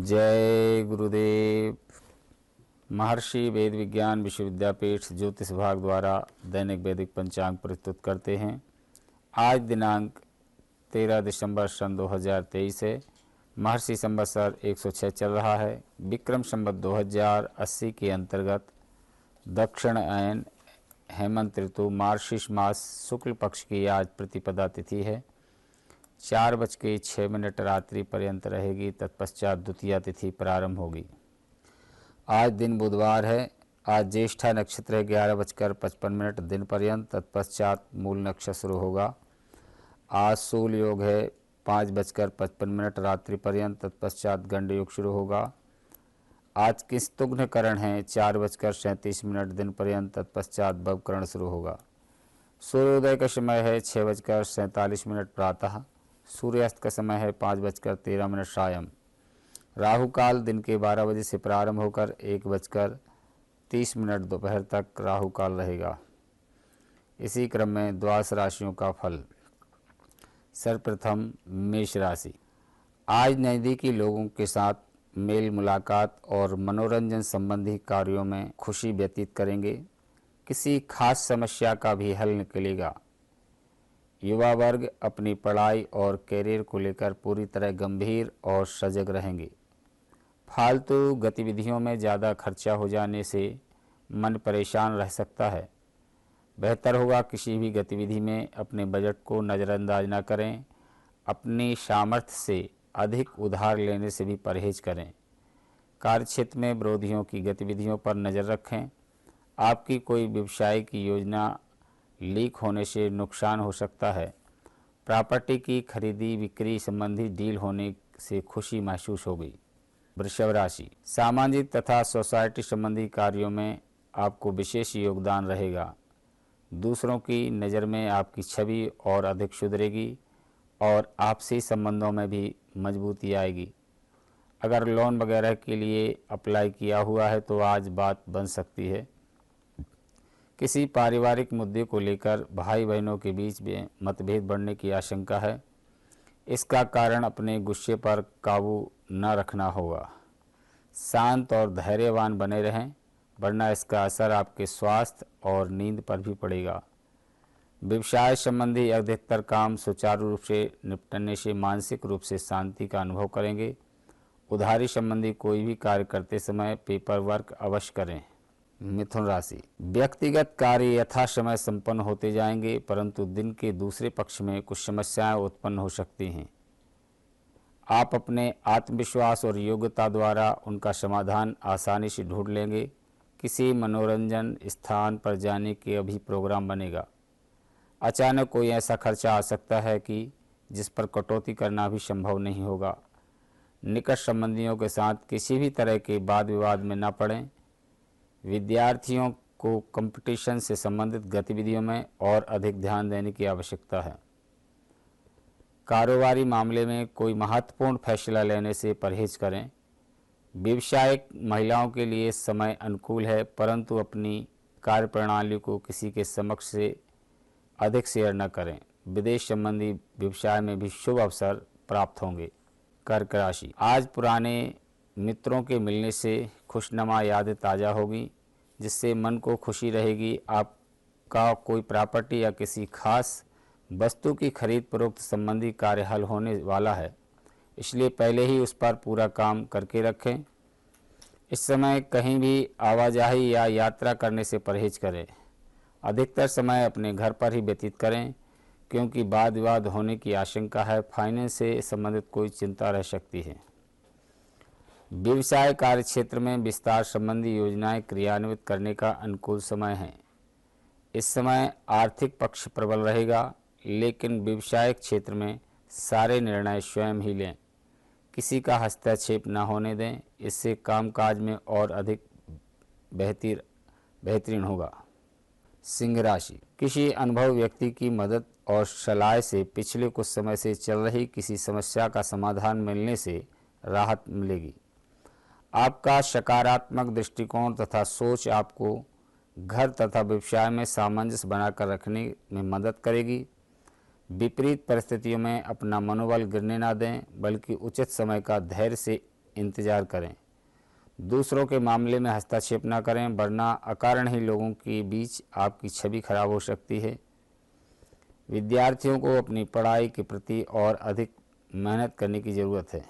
जय गुरुदेव। महर्षि वेद विज्ञान विश्वविद्यापीठ ज्योतिष विभाग द्वारा दैनिक वैदिक पंचांग प्रस्तुत करते हैं। आज दिनांक 13 दिसंबर सन 2023 है। महर्षि संवत्सर 106 चल रहा है। विक्रम संवत 2080 के अंतर्गत दक्षिणायन हेमंत ऋतु मार्गशीर्ष मास शुक्ल पक्ष की आज प्रतिपदा तिथि है। 4:06 रात्रि पर्यंत रहेगी। तत्पश्चात द्वितीया तिथि प्रारंभ होगी। आज दिन बुधवार है। आज ज्येष्ठा नक्षत्र है 11:55 दिन पर्यंत। तत्पश्चात मूल नक्षत्र शुरू होगा। आज सूल योग है 5:55 रात्रि पर्यंत। तत्पश्चात गंड योग शुरू होगा। आज किस्तुघ्न करण है 4:37 दिन पर्यंत। तत्पश्चात भवकरण शुरू होगा। सूर्योदय का समय है 6:47 प्रातः। सूर्यास्त का समय है 5:13 सायं। राहु काल दिन के 12 बजे से प्रारंभ होकर 1:30 दोपहर तक राहु काल रहेगा। इसी क्रम में द्वादश राशियों का फल। सर्वप्रथम मेष राशि। आज नज़दीकी लोगों के साथ मेल मुलाकात और मनोरंजन संबंधी कार्यों में खुशी व्यतीत करेंगे। किसी खास समस्या का भी हल निकलेगा। युवा वर्ग अपनी पढ़ाई और कैरियर को लेकर पूरी तरह गंभीर और सजग रहेंगे। फालतू गतिविधियों में ज़्यादा खर्चा हो जाने से मन परेशान रह सकता है। बेहतर होगा किसी भी गतिविधि में अपने बजट को नज़रअंदाज न करें। अपनी सामर्थ्य से अधिक उधार लेने से भी परहेज करें। कार्यक्षेत्र में विरोधियों की गतिविधियों पर नज़र रखें। आपकी कोई व्यवसाय की योजना लीक होने से नुकसान हो सकता है। प्रॉपर्टी की खरीदी बिक्री संबंधी डील होने से खुशी महसूस होगी। वृषभ राशि। सामाजिक तथा सोसाइटी संबंधी कार्यों में आपको विशेष योगदान रहेगा। दूसरों की नज़र में आपकी छवि और अधिक सुधरेगी और आपसी संबंधों में भी मजबूती आएगी। अगर लोन वगैरह के लिए अप्लाई किया हुआ है तो आज बात बन सकती है। किसी पारिवारिक मुद्दे को लेकर भाई बहनों के बीच में मतभेद बढ़ने की आशंका है। इसका कारण अपने गुस्से पर काबू न रखना होगा। शांत और धैर्यवान बने रहें, वरना इसका असर आपके स्वास्थ्य और नींद पर भी पड़ेगा। व्यवसाय संबंधी अधिकतर काम सुचारू रूप से निपटने से मानसिक रूप से शांति का अनुभव करेंगे। उधारी संबंधी कोई भी कार्य करते समय पेपर वर्क अवश्य करें। मिथुन राशि। व्यक्तिगत कार्य यथा समय संपन्न होते जाएंगे, परंतु दिन के दूसरे पक्ष में कुछ समस्याएं उत्पन्न हो सकती हैं। आप अपने आत्मविश्वास और योग्यता द्वारा उनका समाधान आसानी से ढूंढ लेंगे। किसी मनोरंजन स्थान पर जाने के भी प्रोग्राम बनेगा। अचानक कोई ऐसा खर्चा आ सकता है कि जिस पर कटौती करना भी संभव नहीं होगा। निकट संबंधियों के साथ किसी भी तरह के वाद विवाद में न पड़ें। विद्यार्थियों को कंपटीशन से संबंधित गतिविधियों में और अधिक ध्यान देने की आवश्यकता है। कारोबारी मामले में कोई महत्वपूर्ण फैसला लेने से परहेज करें। व्यावसायिक महिलाओं के लिए समय अनुकूल है, परंतु अपनी कार्यप्रणाली को किसी के समक्ष से अधिक शेयर न करें। विदेश संबंधी व्यवसाय में भी शुभ अवसर प्राप्त होंगे। कर्क राशि। आज पुराने मित्रों के मिलने से खुशनुमा यादें ताज़ा होगी, जिससे मन को खुशी रहेगी। आपका कोई प्रॉपर्टी या किसी खास वस्तु की खरीद फरोख्त संबंधी कार्य हल होने वाला है, इसलिए पहले ही उस पर पूरा काम करके रखें। इस समय कहीं भी आवाजाही या यात्रा करने से परहेज करें। अधिकतर समय अपने घर पर ही व्यतीत करें, क्योंकि वाद विवाद होने की आशंका है। फाइनेंस से संबंधित कोई चिंता रह सकती है। व्यवसाय कार्य क्षेत्र में विस्तार संबंधी योजनाएं क्रियान्वित करने का अनुकूल समय है। इस समय आर्थिक पक्ष प्रबल रहेगा, लेकिन व्यवसायिक क्षेत्र में सारे निर्णय स्वयं ही लें। किसी का हस्तक्षेप न होने दें, इससे कामकाज में और अधिक बेहतरीन होगा। सिंह राशि। किसी अनुभवी व्यक्ति की मदद और सलाह से पिछले कुछ समय से चल रही किसी समस्या का समाधान मिलने से राहत मिलेगी। आपका सकारात्मक दृष्टिकोण तथा सोच आपको घर तथा व्यवसाय में सामंजस्य बनाकर रखने में मदद करेगी। विपरीत परिस्थितियों में अपना मनोबल गिरने न दें, बल्कि उचित समय का धैर्य से इंतजार करें। दूसरों के मामले में हस्तक्षेप न करें, वरना अकारण ही लोगों के बीच आपकी छवि खराब हो सकती है। विद्यार्थियों को अपनी पढ़ाई के प्रति और अधिक मेहनत करने की ज़रूरत है।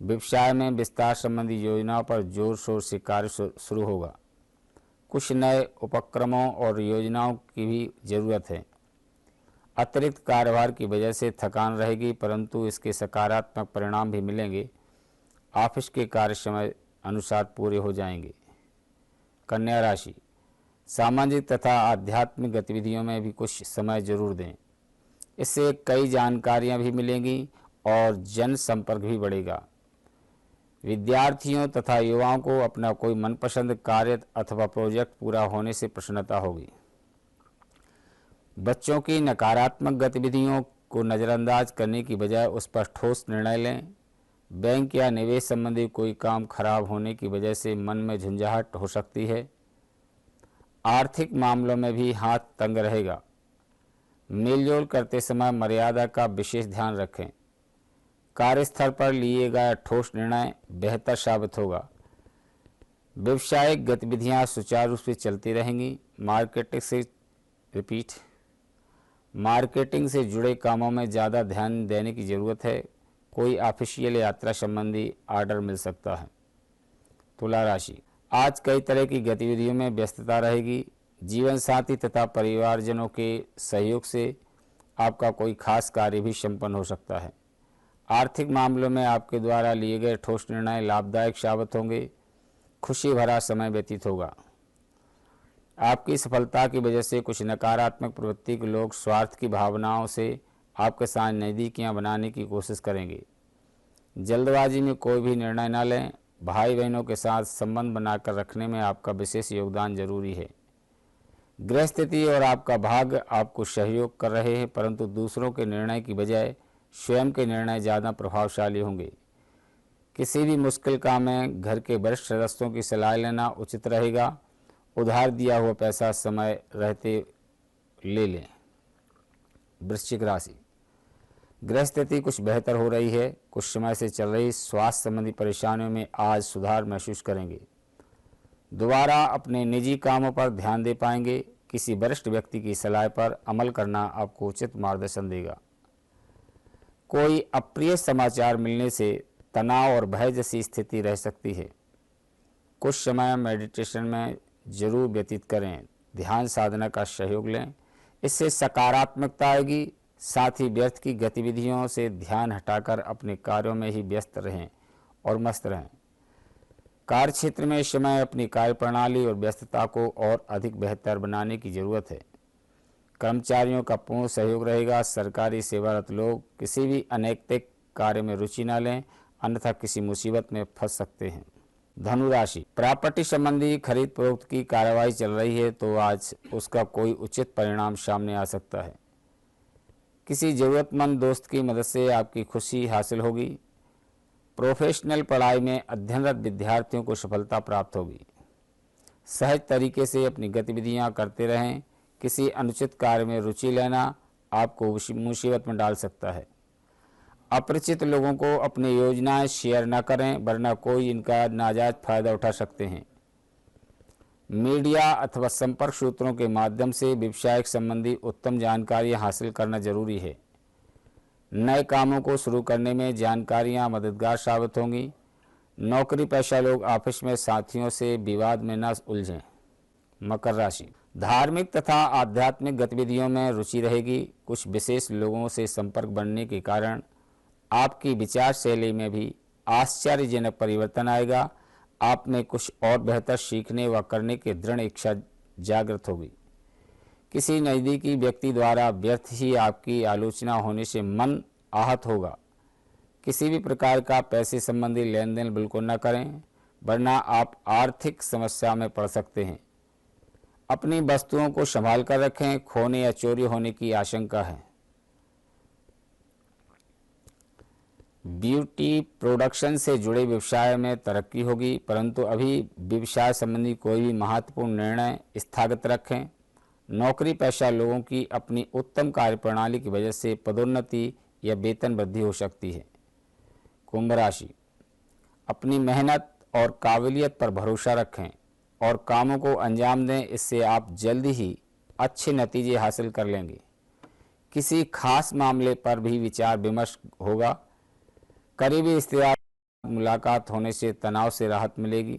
व्यवसाय में विस्तार संबंधी योजनाओं पर जोर शोर से कार्य शुरू होगा। कुछ नए उपक्रमों और योजनाओं की भी ज़रूरत है। अतिरिक्त कार्यभार की वजह से थकान रहेगी, परंतु इसके सकारात्मक परिणाम भी मिलेंगे। ऑफिस के कार्य समय अनुसार पूरे हो जाएंगे। कन्या राशि, सामाजिक तथा आध्यात्मिक गतिविधियों में भी कुछ समय जरूर दें। इससे कई जानकारियां भी मिलेंगी और जन संपर्क भी बढ़ेगा। विद्यार्थियों तथा युवाओं को अपना कोई मनपसंद कार्य अथवा प्रोजेक्ट पूरा होने से प्रसन्नता होगी। बच्चों की नकारात्मक गतिविधियों को नज़रअंदाज करने की बजाय उस पर ठोस निर्णय लें। बैंक या निवेश संबंधी कोई काम खराब होने की वजह से मन में झंझाहट हो सकती है। आर्थिक मामलों में भी हाथ तंग रहेगा। मेलजोल करते समय मर्यादा का विशेष ध्यान रखें। कार्यस्थल पर लिए गए ठोस निर्णय बेहतर साबित होगा। व्यवसायिक गतिविधियां सुचारू रूप से चलती रहेंगी। मार्केटिंग से जुड़े कामों में ज़्यादा ध्यान देने की ज़रूरत है। कोई ऑफिशियल यात्रा संबंधी ऑर्डर मिल सकता है। तुला राशि, आज कई तरह की गतिविधियों में व्यस्तता रहेगी। जीवन साथी तथा परिवारजनों के सहयोग से आपका कोई खास कार्य भी संपन्न हो सकता है। आर्थिक मामलों में आपके द्वारा लिए गए ठोस निर्णय लाभदायक साबित होंगे। खुशी भरा समय व्यतीत होगा। आपकी सफलता की वजह से कुछ नकारात्मक प्रवृत्ति के लोग स्वार्थ की भावनाओं से आपके साथ नज़दीकियां बनाने की कोशिश करेंगे। जल्दबाजी में कोई भी निर्णय न लें। भाई बहनों के साथ संबंध बनाकर रखने में आपका विशेष योगदान जरूरी है। गृह स्थिति और आपका भाग्य आपको सहयोग कर रहे हैं, परंतु दूसरों के निर्णय की बजाय स्वयं के निर्णय ज़्यादा प्रभावशाली होंगे। किसी भी मुश्किल काम में घर के वरिष्ठ सदस्यों की सलाह लेना उचित रहेगा। उधार दिया हुआ पैसा समय रहते ले लें। वृश्चिक राशि, गृह स्थिति कुछ बेहतर हो रही है। कुछ समय से चल रही स्वास्थ्य संबंधी परेशानियों में आज सुधार महसूस करेंगे। दोबारा अपने निजी कामों पर ध्यान दे पाएंगे। किसी वरिष्ठ व्यक्ति की सलाह पर अमल करना आपको उचित मार्गदर्शन देगा। कोई अप्रिय समाचार मिलने से तनाव और भय जैसी स्थिति रह सकती है। कुछ समय मेडिटेशन में जरूर व्यतीत करें। ध्यान साधना का सहयोग लें, इससे सकारात्मकता आएगी। साथ ही व्यर्थ की गतिविधियों से ध्यान हटाकर अपने कार्यों में ही व्यस्त रहें और मस्त रहें। कार्य क्षेत्र में इस समय अपनी कार्य प्रणाली और व्यस्तता को और अधिक बेहतर बनाने की जरूरत है। कर्मचारियों का पूर्ण सहयोग रहेगा। सरकारी सेवारत लोग किसी भी अनैतिक कार्य में रुचि न लें, अन्यथा किसी मुसीबत में फंस सकते हैं। धनु राशि, प्रॉपर्टी संबंधी खरीद फरोख्त की कार्रवाई चल रही है, तो आज उसका कोई उचित परिणाम सामने आ सकता है। किसी ज़रूरतमंद दोस्त की मदद से आपकी खुशी हासिल होगी। प्रोफेशनल पढ़ाई में अध्ययनरत विद्यार्थियों को सफलता प्राप्त होगी। सहज तरीके से अपनी गतिविधियां करते रहें। किसी अनुचित कार्य में रुचि लेना आपको मुसीबत में डाल सकता है। अपरिचित लोगों को अपनी योजनाएं शेयर न करें, वरना कोई इनका नाजायज फायदा उठा सकते हैं। मीडिया अथवा संपर्क सूत्रों के माध्यम से व्यवसायिक संबंधी उत्तम जानकारी हासिल करना जरूरी है। नए कामों को शुरू करने में जानकारियां मददगार साबित होंगी। नौकरी पेशा लोग ऑफिस में साथियों से विवाद में न उलझें। मकर राशि, धार्मिक तथा आध्यात्मिक गतिविधियों में रुचि रहेगी। कुछ विशेष लोगों से संपर्क बनने के कारण आपकी विचार शैली में भी आश्चर्यजनक परिवर्तन आएगा। आप में कुछ और बेहतर सीखने व करने की दृढ़ इच्छा जागृत होगी। किसी नज़दीकी व्यक्ति द्वारा व्यर्थ ही आपकी आलोचना होने से मन आहत होगा। किसी भी प्रकार का पैसे संबंधी लेन देन बिल्कुल न करें, वरना आप आर्थिक समस्या में पड़ सकते हैं। अपनी वस्तुओं को संभाल कर रखें, खोने या चोरी होने की आशंका है। ब्यूटी प्रोडक्शन से जुड़े व्यवसाय में तरक्की होगी, परंतु अभी व्यवसाय संबंधी कोई भी महत्वपूर्ण निर्णय स्थगित रखें। नौकरी पेशा लोगों की अपनी उत्तम कार्यप्रणाली की वजह से पदोन्नति या वेतन वृद्धि हो सकती है। कुंभ राशि, अपनी मेहनत और काबिलियत पर भरोसा रखें और कामों को अंजाम दें। इससे आप जल्द ही अच्छे नतीजे हासिल कर लेंगे। किसी खास मामले पर भी विचार विमर्श होगा। करीबी रिश्तेदार मुलाकात होने से तनाव से राहत मिलेगी।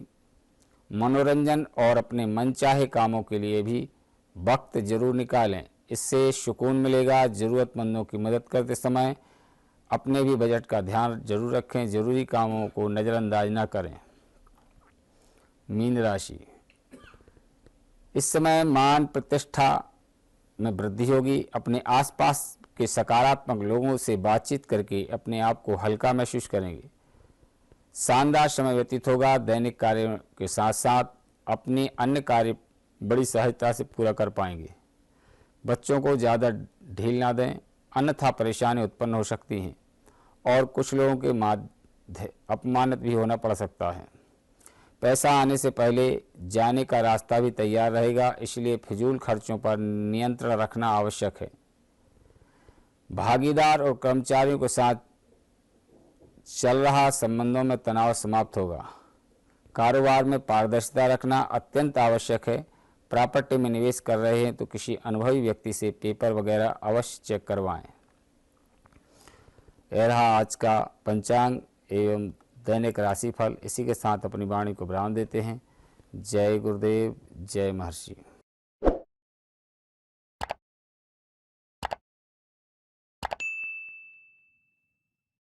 मनोरंजन और अपने मनचाहे कामों के लिए भी वक्त जरूर निकालें, इससे सुकून मिलेगा। ज़रूरतमंदों की मदद करते समय अपने भी बजट का ध्यान जरूर रखें। जरूरी कामों को नज़रअंदाज न करें। मीन राशि, इस समय मान प्रतिष्ठा में वृद्धि होगी। अपने आसपास के सकारात्मक लोगों से बातचीत करके अपने आप को हल्का महसूस करेंगे। शानदार समय व्यतीत होगा। दैनिक कार्यों के साथ साथ अपने अन्य कार्य बड़ी सहजता से पूरा कर पाएंगे। बच्चों को ज़्यादा ढील ना दें, अन्यथा परेशानी उत्पन्न हो सकती हैं और कुछ लोगों के माध्य अपमानित भी होना पड़ सकता है। पैसा आने से पहले जाने का रास्ता भी तैयार रहेगा, इसलिए फिजूल खर्चों पर नियंत्रण रखना आवश्यक है। भागीदार और कर्मचारियों के साथ चल रहा संबंधों में तनाव समाप्त होगा। कारोबार में पारदर्शिता रखना अत्यंत आवश्यक है। प्रॉपर्टी में निवेश कर रहे हैं तो किसी अनुभवी व्यक्ति से पेपर वगैरह अवश्य चेक करवाएं। यह रहा आज का पंचांग एवं दैनिक राशिफल। इसी के साथ अपनी वाणी को विराम देते हैं। जय गुरुदेव, जय महर्षि।